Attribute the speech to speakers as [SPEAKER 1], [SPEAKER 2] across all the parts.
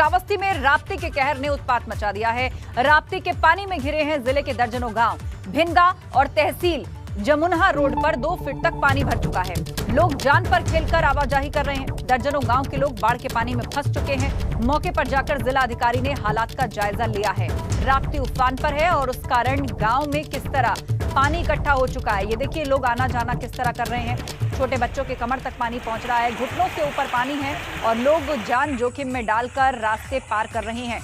[SPEAKER 1] श्रावस्ती में राप्ती के कहर ने उत्पात मचा दिया है। राप्ती के पानी में घिरे हैं जिले के दर्जनों गांव। भिनगा और तहसील जमुनहा रोड पर 2 फीट तक पानी भर चुका है। लोग जान पर खेलकर आवाजाही कर रहे हैं। दर्जनों गांव के लोग बाढ़ के पानी में फंस चुके हैं। मौके पर जाकर जिला अधिकारी ने हालात का जायजा लिया है। राप्ती उफान पर है और उस कारण गांव में किस तरह पानी इकट्ठा हो चुका है, ये देखिए। लोग आना जाना किस तरह कर रहे हैं। छोटे बच्चों के कमर तक पानी पहुंच रहा है, घुटनों के ऊपर पानी है और लोग जान जोखिम में डालकर रास्ते पार कर रहे हैं।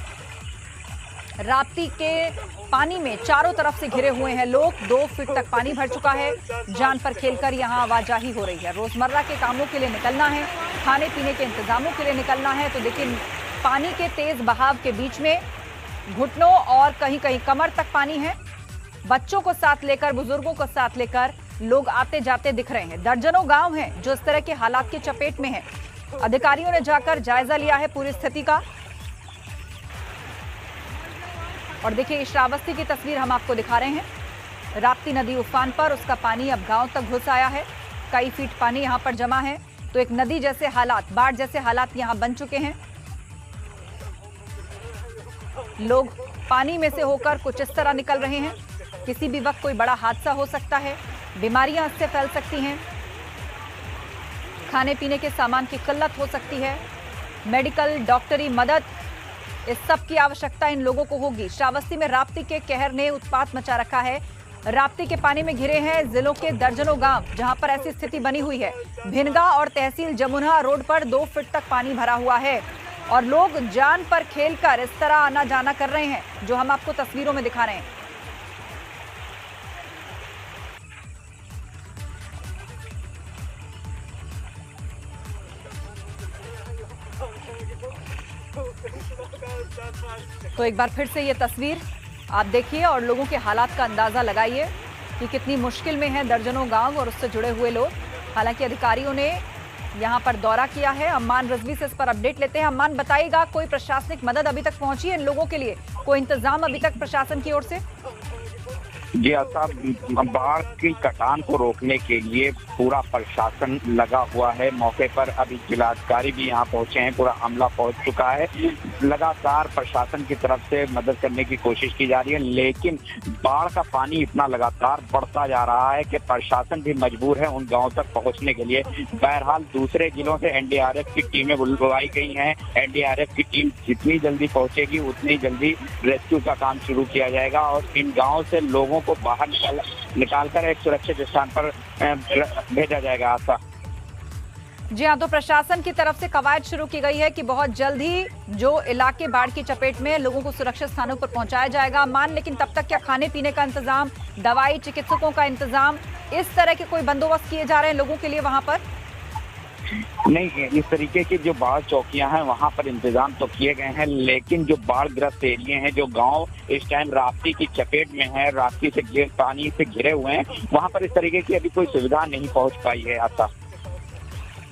[SPEAKER 1] राप्ती के पानी में चारों तरफ से घिरे हुए हैं लोग। 2 फीट तक पानी भर चुका है। जान पर खेलकर यहां आवाजाही हो रही है। रोजमर्रा के कामों के लिए निकलना है, खाने पीने के इंतजामों के लिए निकलना है, तो लेकिन पानी के तेज बहाव के बीच में घुटनों और कहीं कहीं कमर तक पानी है। बच्चों को साथ लेकर, बुजुर्गों को साथ लेकर लोग आते जाते दिख रहे हैं। दर्जनों गांव हैं जो इस तरह के हालात की चपेट में हैं। अधिकारियों ने जाकर जायजा लिया है पूरी स्थिति का। और देखिए, श्रावस्ती की तस्वीर हम आपको दिखा रहे हैं। राप्ती नदी उफान पर, उसका पानी अब गांव तक घुस आया है। कई फीट पानी यहां पर जमा है, तो एक नदी जैसे हालात, बाढ़ जैसे हालात यहां बन चुके हैं। लोग पानी में से होकर कुछ इस तरह निकल रहे हैं। किसी भी वक्त कोई बड़ा हादसा हो सकता है, बीमारियां इससे फैल सकती हैं, खाने पीने के सामान की किल्लत हो सकती है, मेडिकल डॉक्टरी मदद, इस सब की आवश्यकता इन लोगों को होगी। श्रावस्ती में राप्ती के कहर ने उत्पात मचा रखा है। राप्ती के पानी में घिरे हैं जिलों के दर्जनों गांव, जहां पर ऐसी स्थिति बनी हुई है। भिनगा और तहसील जमुनहा रोड पर 2 फीट तक पानी भरा हुआ है और लोग जान पर खेलकर इस तरह आना जाना कर रहे हैं, जो हम आपको तस्वीरों में दिखा रहे हैं। तो एक बार फिर से ये तस्वीर आप देखिए और लोगों के हालात का अंदाजा लगाइए कि कितनी मुश्किल में है दर्जनों गांव और उससे जुड़े हुए लोग। हालांकि अधिकारियों ने यहां पर दौरा किया है। अम्मान रिजवी से इस पर अपडेट लेते हैं। अम्मान, बताइएगा, कोई प्रशासनिक मदद अभी तक पहुंची है इन लोगों के लिए? कोई इंतजाम अभी तक प्रशासन की ओर से?
[SPEAKER 2] जी साहब, बाढ़ की कटान को रोकने के लिए पूरा प्रशासन लगा हुआ है। मौके पर अभी जिलाधिकारी भी यहाँ पहुंचे हैं, पूरा अमला पहुंच चुका है। लगातार प्रशासन की तरफ से मदद करने की कोशिश की जा रही है, लेकिन बाढ़ का पानी इतना लगातार बढ़ता जा रहा है कि प्रशासन भी मजबूर है उन गाँव तक पहुँचने के लिए। बहरहाल दूसरे जिलों से एनडीआरएफ की टीमें बुलवाई गई हैं। एनडीआरएफ की टीम जितनी जल्दी पहुंचेगी उतनी जल्दी रेस्क्यू का काम शुरू किया जाएगा और इन गाँव से लोगों को बाहर निकालकर एक सुरक्षित स्थान पर भेजा जाएगा। आशा
[SPEAKER 1] जी हाँ, तो प्रशासन की तरफ से कवायद शुरू की गई है कि बहुत जल्द ही जो इलाके बाढ़ की चपेट में लोगों को सुरक्षित स्थानों पर पहुंचाया जाएगा। मान, लेकिन तब तक क्या खाने पीने का इंतजाम, दवाई, चिकित्सकों का इंतजाम, इस तरह के कोई बंदोबस्त किए जा रहे हैं लोगों के लिए वहां पर?
[SPEAKER 2] नहीं, इस तरीके की जो बाढ़ चौकियां हैं वहां पर इंतजाम तो किए गए हैं, लेकिन जो बाढ़ ग्रस्त एरिया हैं, जो गांव इस टाइम राप्ती की चपेट में है, राप्ती से पानी से घिरे हुए हैं, वहां पर इस तरीके की अभी कोई सुविधा नहीं पहुंच पाई है। आशा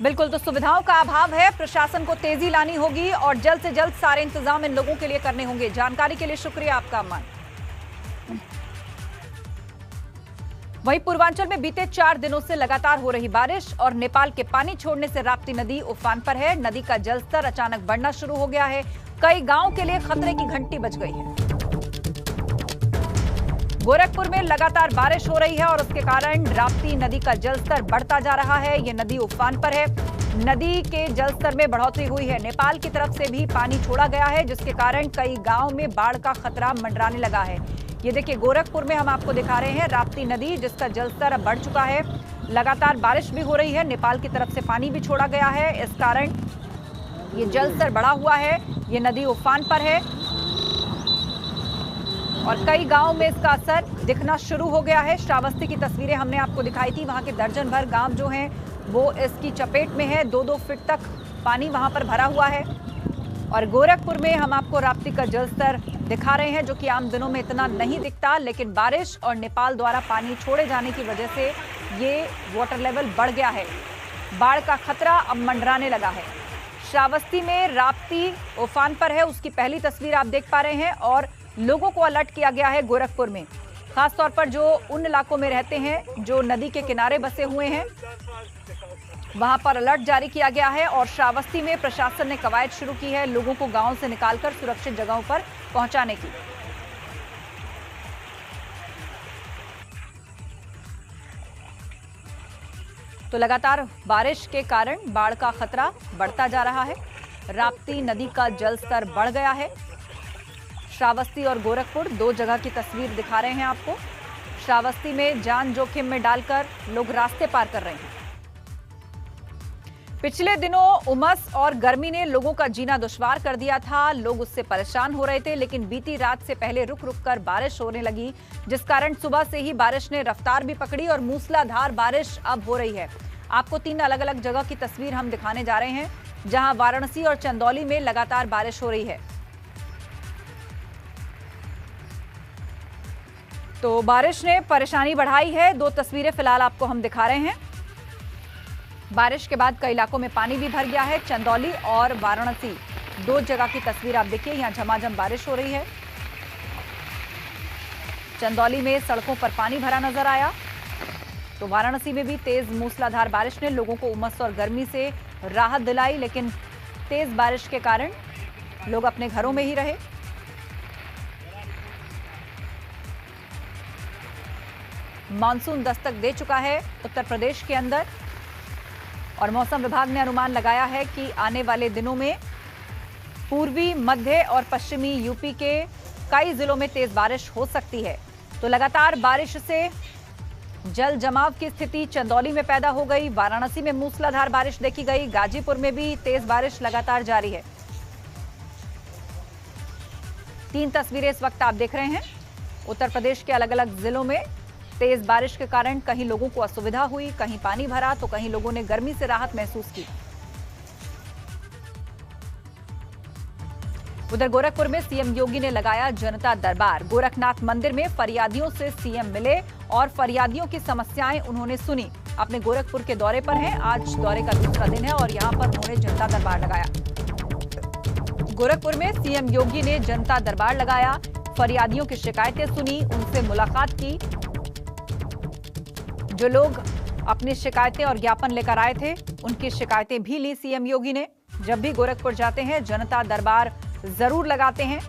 [SPEAKER 1] बिल्कुल, तो सुविधाओं का अभाव है। प्रशासन को तेजी लानी होगी और जल्द से जल्द सारे इंतजाम इन लोगों के लिए करने होंगे। जानकारी के लिए शुक्रिया आपका अम्मान। वहीं पूर्वांचल में बीते 4 दिनों से लगातार हो रही बारिश और नेपाल के पानी छोड़ने से राप्ती नदी उफान पर है। नदी का जलस्तर अचानक बढ़ना शुरू हो गया है। कई गांवों के लिए खतरे की घंटी बज गई है। गोरखपुर में लगातार बारिश हो रही है और उसके कारण राप्ती नदी का जलस्तर बढ़ता जा रहा है। ये नदी उफान पर है। नदी के जलस्तर में बढ़ोतरी हुई है। नेपाल की तरफ से भी पानी छोड़ा गया है, जिसके कारण कई गांव में बाढ़ का खतरा मंडराने लगा है। ये देखिए, गोरखपुर में हम आपको दिखा रहे हैं राप्ती नदी, जिसका जलस्तर अब बढ़ चुका है। लगातार बारिश भी हो रही है, नेपाल की तरफ से पानी भी छोड़ा गया है, इस कारण ये जलस्तर बढ़ा हुआ है। ये नदी उफान पर है और कई गांवों में इसका असर दिखना शुरू हो गया है। श्रावस्ती की तस्वीरें हमने आपको दिखाई थी। वहां के दर्जन भर गांव जो हैं वो इसकी चपेट में है। 2-2 फीट तक पानी वहां पर भरा हुआ है। और गोरखपुर में हम आपको राप्ती का जलस्तर दिखा रहे हैं, जो कि आम दिनों में इतना नहीं दिखता, लेकिन बारिश और नेपाल द्वारा पानी छोड़े जाने की वजह से ये वाटर लेवल बढ़ गया है। बाढ़ का खतरा अब मंडराने लगा है। श्रावस्ती में राप्ती उफान पर है, उसकी पहली तस्वीर आप देख पा रहे हैं और लोगों को अलर्ट किया गया है गोरखपुर में खासतौर पर जो उन इलाकों में रहते हैं जो नदी के किनारे बसे हुए हैं, वहां पर अलर्ट जारी किया गया है और श्रावस्ती में प्रशासन ने कवायद शुरू की है लोगों को गांव से निकालकर सुरक्षित जगहों पर पहुंचाने की। तो लगातार बारिश के कारण बाढ़ का खतरा बढ़ता जा रहा है। राप्ती नदी का जलस्तर बढ़ गया है। श्रावस्ती और गोरखपुर दो जगह की तस्वीर दिखा रहे हैं आपको। श्रावस्ती में जान जोखिम में डालकर लोग रास्ते पार कर रहे हैं। पिछले दिनों उमस और गर्मी ने लोगों का जीना दुश्वार कर दिया था। लोग उससे परेशान हो रहे थे, लेकिन बीती रात से पहले रुक रुक कर बारिश होने लगी, जिस कारण सुबह से ही बारिश ने रफ्तार भी पकड़ी और मूसलाधार बारिश अब हो रही है। आपको 3 अलग अलग जगह की तस्वीर हम दिखाने जा रहे हैं, जहां वाराणसी और चंदौली में लगातार बारिश हो रही है। तो बारिश ने परेशानी बढ़ाई है। 2 तस्वीरें फिलहाल आपको हम दिखा रहे हैं। बारिश के बाद कई इलाकों में पानी भी भर गया है। चंदौली और वाराणसी 2 जगह की तस्वीर आप देखिए। यहां झमाझम बारिश हो रही है। चंदौली में सड़कों पर पानी भरा नजर आया, तो वाराणसी में भी तेज मूसलाधार बारिश ने लोगों को उमस और गर्मी से राहत दिलाई, लेकिन तेज बारिश के कारण लोग अपने घरों में ही रहे। मानसून दस्तक दे चुका है उत्तर प्रदेश के अंदर और मौसम विभाग ने अनुमान लगाया है कि आने वाले दिनों में पूर्वी, मध्य और पश्चिमी यूपी के कई जिलों में तेज बारिश हो सकती है। तो लगातार बारिश से जल जमाव की स्थिति चंदौली में पैदा हो गई। वाराणसी में मूसलाधार बारिश देखी गई। गाजीपुर में भी तेज बारिश लगातार जारी है। 3 तस्वीरें इस वक्त आप देख रहे हैं। उत्तर प्रदेश के अलग अलग जिलों में तेज बारिश के कारण कहीं लोगों को असुविधा हुई, कहीं पानी भरा, तो कहीं लोगों ने गर्मी से राहत महसूस की। उधर गोरखपुर में सीएम योगी ने लगाया जनता दरबार। गोरखनाथ मंदिर में फरियादियों से सीएम मिले और फरियादियों की समस्याएं उन्होंने सुनी। अपने गोरखपुर के दौरे पर हैं। आज दौरे का दूसरा दिन है और यहां पर उन्होंने जनता दरबार लगाया। गोरखपुर में सीएम योगी ने जनता दरबार लगाया, फरियादियों की शिकायतें सुनी, उनसे मुलाकात की। जो लोग अपनी शिकायतें और ज्ञापन लेकर आए थे, उनकी शिकायतें भी ली सीएम योगी ने। जब भी गोरखपुर जाते हैं, जनता दरबार जरूर लगाते हैं।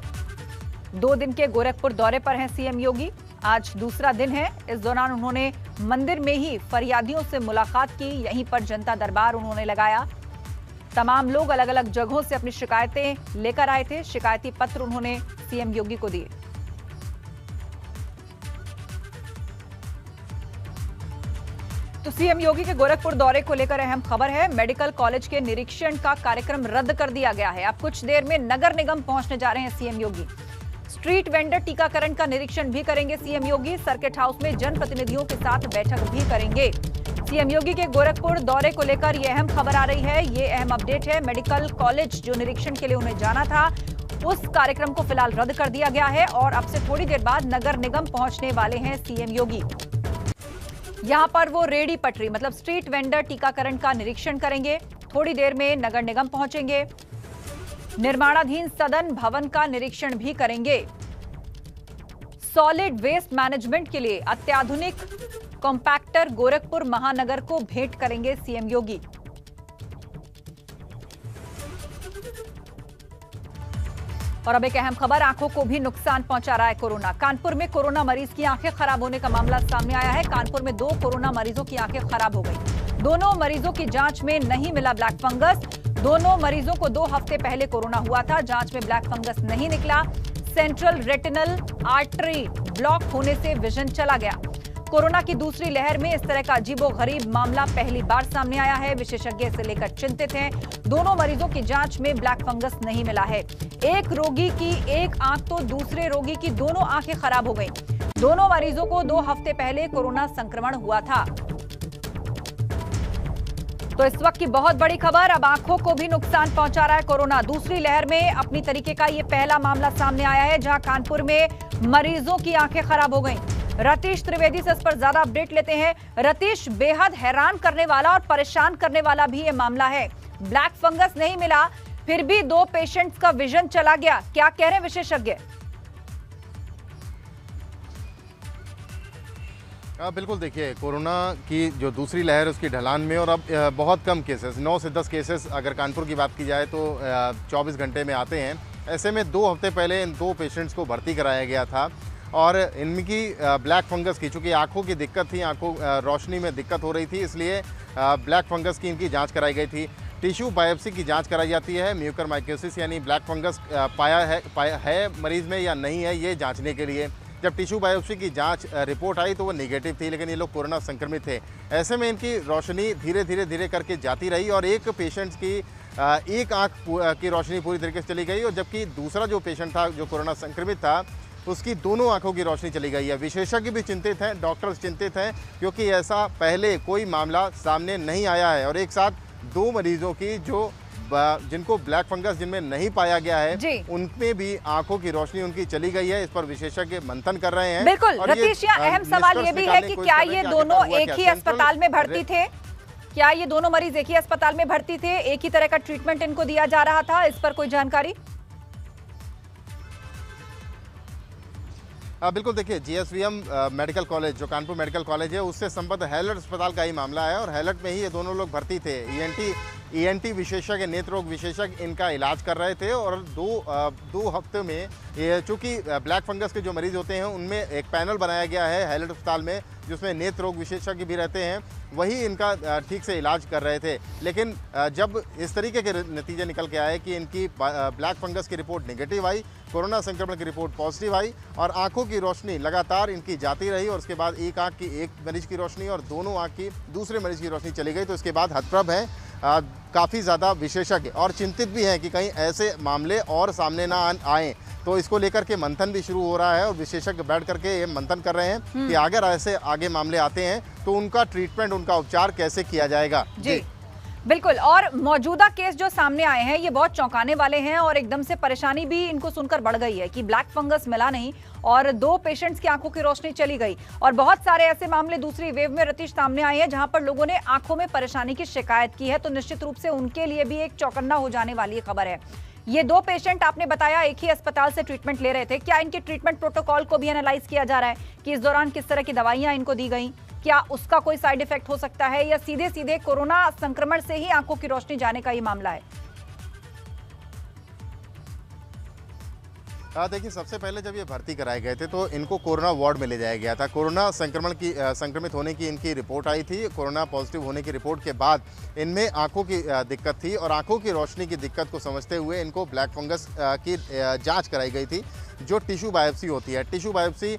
[SPEAKER 1] 2 दिन के गोरखपुर दौरे पर हैं सीएम योगी। आज दूसरा दिन है। इस दौरान उन्होंने मंदिर में ही फरियादियों से मुलाकात की। यहीं पर जनता दरबार उन्होंने लगाया। तमाम लोग अलग अलग जगहों से अपनी शिकायतें लेकर आए थे। शिकायती पत्र उन्होंने सीएम योगी को दिए। तो सीएम योगी के गोरखपुर दौरे को लेकर अहम खबर है। मेडिकल कॉलेज के निरीक्षण का कार्यक्रम रद्द कर दिया गया है। अब कुछ देर में नगर निगम पहुंचने जा रहे हैं सीएम योगी। स्ट्रीट वेंडर टीकाकरण का निरीक्षण भी करेंगे सीएम योगी। सर्किट हाउस में जनप्रतिनिधियों के साथ बैठक भी करेंगे। सीएम योगी के गोरखपुर दौरे को लेकर यह अहम खबर आ रही है। ये अहम अपडेट है। मेडिकल कॉलेज जो निरीक्षण के लिए उन्हें जाना था, उस कार्यक्रम को फिलहाल रद्द कर दिया गया है और अब से थोड़ी देर बाद नगर निगम पहुंचने वाले हैं सीएम योगी। यहां पर वो रेडी पटरी मतलब स्ट्रीट वेंडर टीकाकरण का निरीक्षण करेंगे। थोड़ी देर में नगर निगम पहुंचेंगे। निर्माणाधीन सदन भवन का निरीक्षण भी करेंगे। सॉलिड वेस्ट मैनेजमेंट के लिए अत्याधुनिक कॉम्पैक्टर गोरखपुर महानगर को भेंट करेंगे सीएम योगी। और अब एक अहम खबर, आंखों को भी नुकसान पहुंचा रहा है कोरोना। कानपुर में कोरोना मरीज की आंखें खराब होने का मामला सामने आया है। कानपुर में 2 कोरोना मरीजों की आंखें खराब हो गई। दोनों मरीजों की जांच में नहीं मिला ब्लैक फंगस। दोनों मरीजों को 2 हफ्ते पहले कोरोना हुआ था। जांच में ब्लैक फंगस नहीं निकला। सेंट्रल रेटिनल आर्टरी ब्लॉक होने से विजन चला गया। कोरोना की दूसरी लहर में इस तरह का अजीबोगरीब मामला पहली बार सामने आया है। विशेषज्ञ इसे लेकर चिंतित हैं। दोनों मरीजों की जांच में ब्लैक फंगस नहीं मिला है। एक रोगी की एक आंख तो दूसरे रोगी की दोनों आंखें खराब हो गई। दोनों मरीजों को 2 हफ्ते पहले कोरोना संक्रमण हुआ था। तो इस वक्त की बहुत बड़ी खबर, अब आंखों को भी नुकसान पहुंचा रहा है कोरोना। दूसरी लहर में अपनी तरीके का ये पहला मामला सामने आया है, जहां कानपुर में मरीजों की आंखें खराब हो गई। रतीश त्रिवेदी से इस पर ज्यादा अपडेट लेते हैं। रतीश, बेहद हैरान करने वाला और परेशान करने वाला भी ये मामला है। ब्लैक फंगस नहीं मिला, फिर भी 2 पेशेंट्स का विजन चला गया। क्या कह रहे हैं विशेषज्ञ?
[SPEAKER 3] बिल्कुल, देखिए कोरोना की जो दूसरी लहर उसकी ढलान में और अब बहुत कम केसेस 9 से 10 केसेस अगर कानपुर की बात की जाए तो 24 घंटे में आते हैं। ऐसे में 2 हफ्ते पहले इन 2 पेशेंट्स को भर्ती कराया गया था और इनकी ब्लैक फंगस की, चूँकि आँखों की दिक्कत थी, आँखों रोशनी में दिक्कत हो रही थी, इसलिए ब्लैक फंगस की इनकी जाँच कराई गई थी। टिश्यू बायोप्सी की जांच कराई जाती है, म्यूकरमाइकोसिस यानी ब्लैक फंगस पाया है मरीज़ में या नहीं है, ये जांचने के लिए। जब टिश्यू बायोप्सी की जांच रिपोर्ट आई तो वो नेगेटिव थी, लेकिन ये लोग कोरोना संक्रमित थे। ऐसे में इनकी रोशनी धीरे करके जाती रही और एक पेशेंट्स की एक आँख की रोशनी पूरी तरीके से चली गई और जबकि दूसरा जो पेशेंट था जो कोरोना संक्रमित था उसकी दोनों आंखों की रोशनी चली गई है। विशेषज्ञ भी चिंतित हैं, डॉक्टर्स चिंतित हैं, क्योंकि ऐसा पहले कोई मामला सामने नहीं आया है और एक साथ 2 मरीजों की जिनको ब्लैक फंगस जिनमें नहीं पाया गया है उनमें भी आंखों की रोशनी उनकी चली गई है। इस पर विशेषज्ञ मंथन कर रहे हैं।
[SPEAKER 1] बिल्कुल रतीश, अहम सवाल ये भी है कि क्या ये दोनों एक ही अस्पताल में भर्ती थे? क्या ये दोनों मरीज एक ही अस्पताल में भर्ती थे? एक ही तरह का ट्रीटमेंट इनको दिया जा रहा था? इस पर कोई जानकारी?
[SPEAKER 3] बिल्कुल, देखिए जीएसवीएम मेडिकल कॉलेज जो कानपुर मेडिकल कॉलेज है उससे संबद्ध हैलट अस्पताल का ही मामला है और हैलट में ही ये दोनों लोग भर्ती थे। ईएनटी विशेषज्ञ, नेत्र रोग विशेषज्ञ इनका इलाज कर रहे थे और दो हफ्ते में ये चूँकि ब्लैक फंगस के जो मरीज़ होते हैं उनमें एक पैनल बनाया गया है हैलट अस्पताल में जिसमें नेत्र रोग विशेषज्ञ भी रहते हैं, वही इनका ठीक से इलाज कर रहे थे। लेकिन जब इस तरीके के नतीजे निकल के आए कि इनकी ब्लैक फंगस की रिपोर्ट नेगेटिव आई, कोरोना संक्रमण की रिपोर्ट पॉजिटिव आई और आंखों की रोशनी लगातार इनकी जाती रही और उसके बाद एक आंख की एक मरीज की रोशनी और दोनों आंख की दूसरे मरीज की रोशनी चली गई, तो इसके बाद हतप्रभ है काफ़ी ज़्यादा विशेषज्ञ और चिंतित भी हैं कि कहीं ऐसे मामले और सामने ना आएँ। तो इसको लेकर के मंथन भी शुरू हो रहा है और विशेषज्ञ बैठ करके ये मंथन कर रहे हैं कि अगर ऐसे आगे मामले आते हैं तो उनका ट्रीटमेंट, उनका उपचार कैसे किया जाएगा।
[SPEAKER 1] जी बिल्कुल। और मौजूदा केस जो सामने आए हैं ये बहुत चौंकाने वाले हैं और एकदम से परेशानी भी इनको सुनकर बढ़ गई है कि ब्लैक फंगस मिला नहीं और 2 पेशेंट्स की आंखों की रोशनी चली गई। और बहुत सारे ऐसे मामले दूसरी वेव में रतीश सामने आए हैं जहां पर लोगों ने आंखों में परेशानी की शिकायत की है, तो निश्चित रूप से उनके लिए भी एक चौकन्ना हो जाने वाली खबर है। ये 2 पेशेंट आपने बताया एक ही अस्पताल से ट्रीटमेंट ले रहे थे, क्या इनके ट्रीटमेंट प्रोटोकॉल को भी एनालाइज किया जा रहा है कि इस दौरान किस तरह की दवाइयां इनको दी गई, क्या उसका कोई साइड इफेक्ट हो सकता है या सीधे कोरोना संक्रमण से ही आंखों की रोशनी जाने का ये मामला है?
[SPEAKER 3] देखिए, सबसे पहले जब ये भर्ती कराए गए थे तो इनको कोरोना वार्ड में ले जाया गया था। कोरोना संक्रमित होने की इनकी रिपोर्ट आई थी। कोरोना पॉजिटिव होने की रिपोर्ट के बाद इनमें आंखों की दिक्कत थी और आंखों की रोशनी की दिक्कत को समझते हुए इनको ब्लैक फंगस की जांच कराई गई थी, जो टिश्यू बायोप्सी होती है। टिश्यू बायोप्सी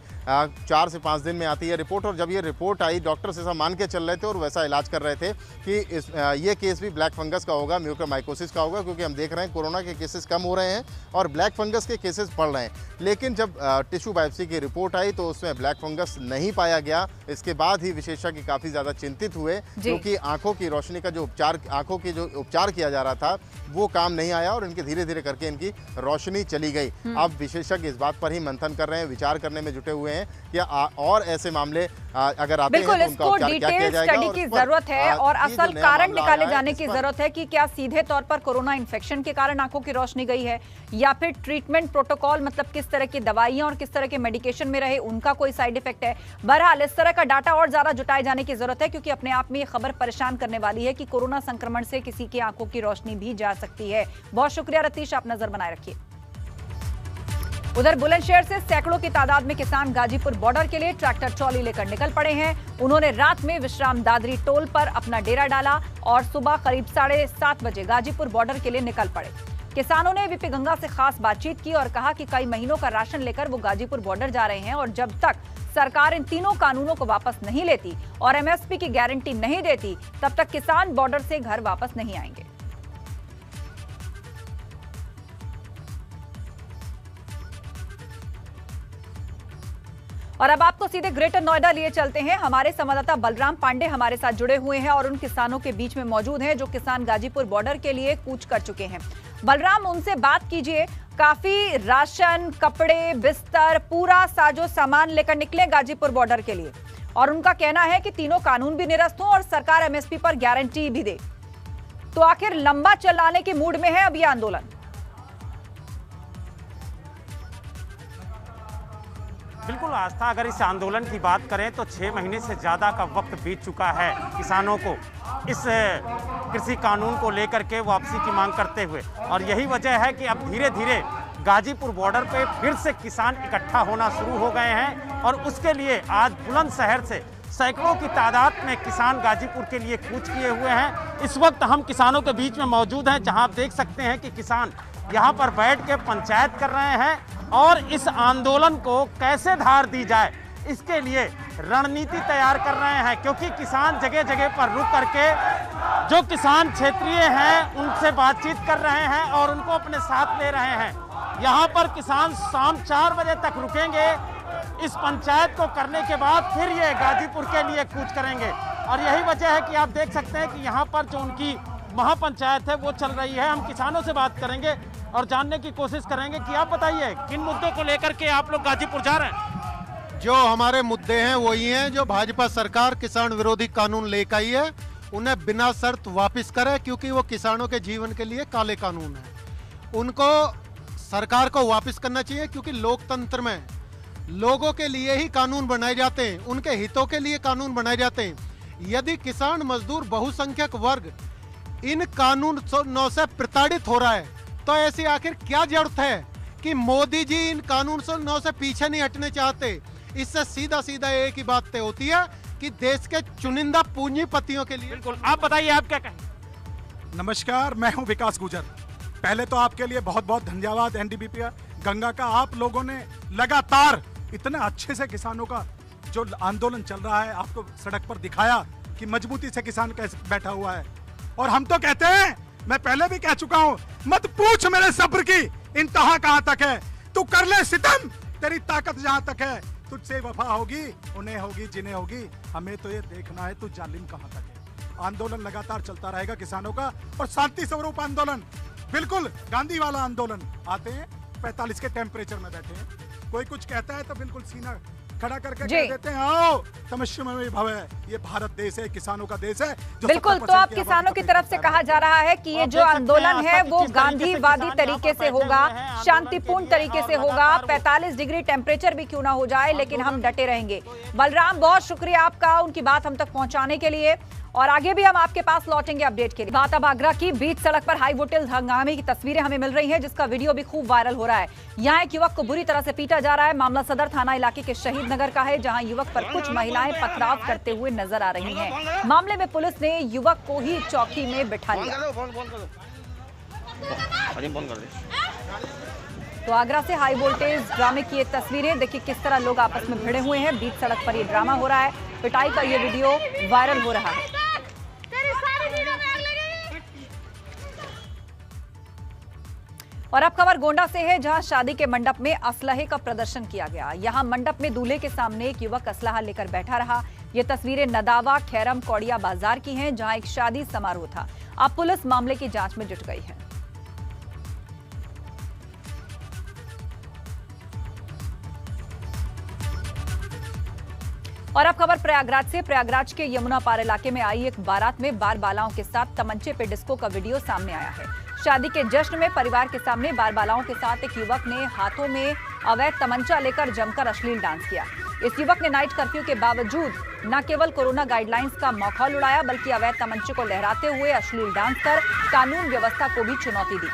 [SPEAKER 3] 4 से 5 दिन में आती है रिपोर्ट और जब ये रिपोर्ट आई डॉक्टर्स ऐसा मान के चल रहे थे और वैसा इलाज कर रहे थे कि ये केस भी ब्लैक फंगस का होगा, म्यूकरमाइकोसिस का होगा, क्योंकि हम देख रहे हैं कोरोना के केसेस कम हो रहे हैं और ब्लैक फंगस के केसेस बढ़ रहे हैं। लेकिन जब टिश्यू बायोप्सी की रिपोर्ट आई तो उसमें ब्लैक फंगस नहीं पाया गया। इसके बाद ही विशेषज्ञ काफ़ी ज़्यादा चिंतित हुए क्योंकि आंखों की रोशनी का जो उपचार किया जा रहा था वो काम नहीं आया और इनके धीरे करके इनकी रोशनी चली गई। अब विशेषज्ञ इस बात पर ही मंथन कर रहे हैं, विचार करने में जुटे हुए हैं कि और ऐसे मामले अगर आते हैं तो उनका उपचार क्या किया जाएगा।
[SPEAKER 1] स्टडी की जरूरत है और असल कारण निकाले जाने की जरूरत है कि क्या सीधे तौर पर कोरोना इन्फेक्शन के कारण आंखों की रोशनी गई है या फिर ट्रीटमेंट प्रोटोकॉल, मतलब किस तरह की दवाइयां और किस तरह के मेडिकेशन में रहे उनका कोई साइड इफेक्ट है। बहरहाल इस तरह का डाटा और ज्यादा जुटाए जाने की जरूरत है क्योंकि अपने आप में ये खबर परेशान करने वाली है कि कोरोना संक्रमण से किसी की आंखों की रोशनी भी जा सकती है। बहुत शुक्रिया रतीश, आप नजर बनाए रखिए। उधर बुलंदशहर से सैकड़ों की तादाद में किसान गाजीपुर बॉर्डर के लिए ट्रैक्टर ट्रॉली लेकर निकल पड़े हैं। उन्होंने रात में विश्राम दादरी टोल पर अपना डेरा डाला और सुबह करीब 7:30 बजे गाजीपुर बॉर्डर के लिए निकल पड़े। किसानों ने वीपी गंगा से खास बातचीत की और कहा कि कई महीनों का राशन लेकर वो गाजीपुर बॉर्डर जा रहे हैं और जब तक सरकार इन तीनों कानूनों को वापस नहीं लेती और एमएसपी की गारंटी नहीं देती तब तक किसान बॉर्डर से घर वापस नहीं आएंगे। और अब आपको सीधे ग्रेटर नोएडा लिए चलते हैं। हमारे संवाददाता बलराम पांडे हमारे साथ जुड़े हुए हैं और उन किसानों के बीच में मौजूद हैं जो किसान गाजीपुर बॉर्डर के लिए कूच कर चुके हैं। बलराम, उनसे बात कीजिए। काफी राशन, कपड़े, बिस्तर, पूरा साजो सामान लेकर निकले गाजीपुर बॉर्डर के लिए और उनका कहना है कि तीनों कानून भी निरस्त हों और सरकार एमएसपी पर गारंटी भी दे। तो आखिर लंबा चलाने के मूड में है अब यह आंदोलन?
[SPEAKER 4] बिल्कुल आस्था, अगर इस आंदोलन की बात करें तो 6 महीने से ज़्यादा का वक्त बीत चुका है किसानों को इस कृषि कानून को लेकर के वापसी की मांग करते हुए, और यही वजह है कि अब धीरे धीरे गाजीपुर बॉर्डर पे फिर से किसान इकट्ठा होना शुरू हो गए हैं। और उसके लिए आज बुलंदशहर से सैकड़ों की तादाद में किसान गाजीपुर के लिए कूच किए हुए हैं। इस वक्त हम किसानों के बीच में मौजूद हैं, जहां आप देख सकते हैं कि किसान यहां पर बैठ के पंचायत कर रहे हैं और इस आंदोलन को कैसे धार दी जाए इसके लिए रणनीति तैयार कर रहे हैं। क्योंकि किसान जगह जगह पर रुक करके जो किसान क्षेत्रीय हैं उनसे बातचीत कर रहे हैं और उनको अपने साथ ले रहे हैं। यहाँ पर किसान शाम 4 बजे तक रुकेंगे। इस पंचायत को करने के बाद फिर ये गाजीपुर के लिए कूच करेंगे। और यही वजह है कि आप देख सकते हैं कि यहाँ पर जो उनकी महापंचायत है वो चल रही है। हम किसानों से बात करेंगे और जानने की कोशिश करेंगे कि आप बताइए किन मुद्दों को लेकर के आप लोग गाजीपुर जा रहे हैं।
[SPEAKER 5] जो हमारे मुद्दे हैं वही हैं जो भाजपा सरकार किसान विरोधी कानून लेकर आई है, उन्हें बिना शर्त वापस करे, क्योंकि वो किसानों के जीवन के लिए काले कानून है। उनको सरकार को वापस करना चाहिए, क्योंकि लोकतंत्र में लोगों के लिए ही कानून बनाए जाते हैं, उनके हितों के लिए कानून बनाए जाते हैं। यदि किसान मजदूर बहुसंख्यक वर्ग इन कानूनों से प्रताड़ित हो रहा है तो ऐसी आखिर क्या जरूरत है कि मोदी जी इन कानूनों से पीछे नहीं हटने चाहते। इससे सीधा सीधा एक ही बात तय होती है कि देश के चुनिंदा पूंजीपतियों के लिए।
[SPEAKER 4] बिल्कुल, आप बताइए आप क्या कहें।
[SPEAKER 6] नमस्कार, मैं हूं विकास गुजर। पहले तो आपके लिए बहुत बहुत धन्यवाद एनडीपीपी गंगा का। आप लोगों ने लगातार इतने अच्छे से किसानों का जो आंदोलन चल रहा है आपको सड़क पर दिखाया कि मजबूती से किसान कैसे बैठा हुआ है। और हम तो कहते हैं, मैं पहले भी कह चुका हूं, मत पूछ मेरे सब्र की इंतहा कहां तक है, तू कर ले सितम, तेरी ताकत जहां तक है, तुझसे वफा होगी, उन्हें होगी, जिन्हें होगी, हमें तो ये देखना है तू जालिम कहां तक है। आंदोलन लगातार चलता रहेगा किसानों का, और शांति स्वरूप आंदोलन, बिल्कुल गांधी वाला आंदोलन। आते हैं 45 के टेम्परेचर में बैठे हैं, कोई कुछ कहता है तो बिल्कुल सीना खड़ा करके कह देते हैं आओ तमस्या भव है। ये भारत देश है, किसानों का देश है।
[SPEAKER 1] बिल्कुल, तो आप किसानों की तरफ से कहा जा रहा है कि ये जो आंदोलन है वो गांधीवादी तरीके से होगा, शांतिपूर्ण तरीके से होगा, 45 डिग्री टेम्परेचर भी क्यों ना हो जाए, लेकिन हम डटे रहेंगे। बलराम, बहुत शुक्रिया आपका उनकी बात हम तक पहुंचाने के लिए, और आगे भी हम आपके पास लौटेंगे अपडेट के लिए। बात अब आगरा की। बीच सड़क पर हाई वोल्टेज हंगामे की तस्वीरें हमें मिल रही हैं, जिसका वीडियो भी खूब वायरल हो रहा है। यहाँ एक युवक को बुरी तरह से पीटा जा रहा है। मामला सदर थाना इलाके के शहीद नगर का है, जहां युवक पर कुछ महिलाएं पथराव करते हुए नजर आ रही हैं। मामले में पुलिस ने युवक को ही चौकी में बिठा लिया। तो आगरा से हाई वोल्टेज ड्रामे की ये तस्वीरें देखिए, किस तरह लोग आपस में भिड़े हुए हैं। बीच सड़क पर ये ड्रामा हो रहा है, पिटाई का ये वीडियो वायरल हो रहा है। और अब खबर गोंडा से है, जहां शादी के मंडप में असलहे का प्रदर्शन किया गया। यहां मंडप में दूल्हे के सामने एक युवक असलहा लेकर बैठा रहा। ये तस्वीरें नदावा खैरम कौड़िया बाजार की हैं, जहां एक शादी समारोह था। अब पुलिस मामले की जांच में जुट गई है। और अब खबर प्रयागराज से। प्रयागराज के यमुना पार इलाके में आई एक बारात में बार बालाओं के साथ तमंचे पे डिस्को का वीडियो सामने आया है। शादी के जश्न में परिवार के सामने बार बालाओं के साथ एक युवक ने हाथों में अवैध तमंचा लेकर जमकर अश्लील डांस किया। इस युवक ने नाइट कर्फ्यू के बावजूद न केवल कोरोना गाइडलाइंस का मखौल उड़ाया, बल्कि अवैध तमंचे को लहराते हुए अश्लील डांस कर कानून व्यवस्था को भी चुनौती दी।